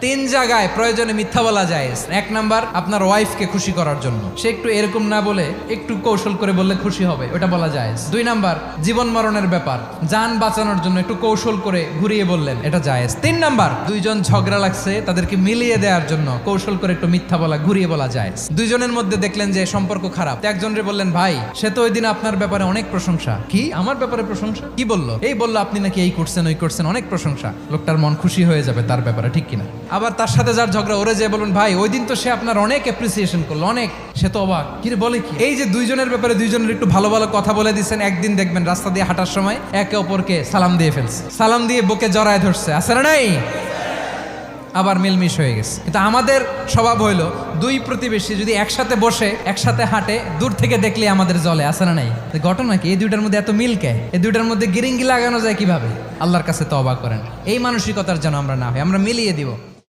তিন জায়গায় প্রয়োজনে মিথ্যা বলা যায়। এক নাম্বার, আপনার ওয়াইফকে খুশি করার জন্য, সে একটু এরকম না বলে একটু কৌশল করে বললে খুশি হবে, ওটা বলা যায়। দুই নাম্বার, জীবন মরণের ব্যাপার, জান বাঁচানোর জন্য একটু কৌশল করে ঘুরিয়ে বললেন, এটা জায়েজ। তিন নাম্বার, দুইজন ঝগড়া লাগছে, তাদেরকে মিলিয়ে দেওয়ার জন্য কৌশল করে একটু মিথ্যা বলা, ঘুরিয়ে বলা যায়। দুইজনের মধ্যে দেখলেন যে সম্পর্ক খারাপ, একজনরে বললেন, ভাই সে তো ওই দিন আপনার ব্যাপারে অনেক প্রশংসা। কি আমার ব্যাপারে প্রশংসা? কি বললো? এই বললো আপনি নাকি এই করছেন ওই করছেন, অনেক প্রশংসা। লোকটার মন খুশি হয়ে যাবে তার ব্যাপারে, ঠিক কিনা? আবার তার সাথে যার ঝগড়া, ওরে যে বলুন, ভাই ওই দিন তো সে আপনার অনেক অ্যাপ্রিসিয়েশন করলো, অনেক, সে তো অবাক, কি রে বলে কি? এই যে দুইজনের ব্যাপারে দুইজনের একটু ভালো ভালো কথা বলে দিচ্ছেন, একদিন দেখবেন রাস্তা দিয়ে হাঁটার সময় একে অপরকে সালাম দিয়ে ফেলছে, সালাম দিয়ে বুকে জড়ায় ধরছে, আছে না নাই? আবার মিলমিশ হয়ে গেছে। কিন্তু আমাদের স্বভাব হইলো, দুই প্রতিবেশী যদি একসাথে বসে একসাথে হাঁটে, দূর থেকে দেখলে আমাদের জলে, আছে না নাই? ঘটনা কি? এই দুইটার মধ্যে এত মিল কে? এই দুইটার মধ্যে গিরিঙ্গি লাগানো যায় কিভাবে? আল্লাহর কাছে তওবা করেন, এই মানসিকতার যেন আমরা না হয়, আমরা মিলিয়ে দিব।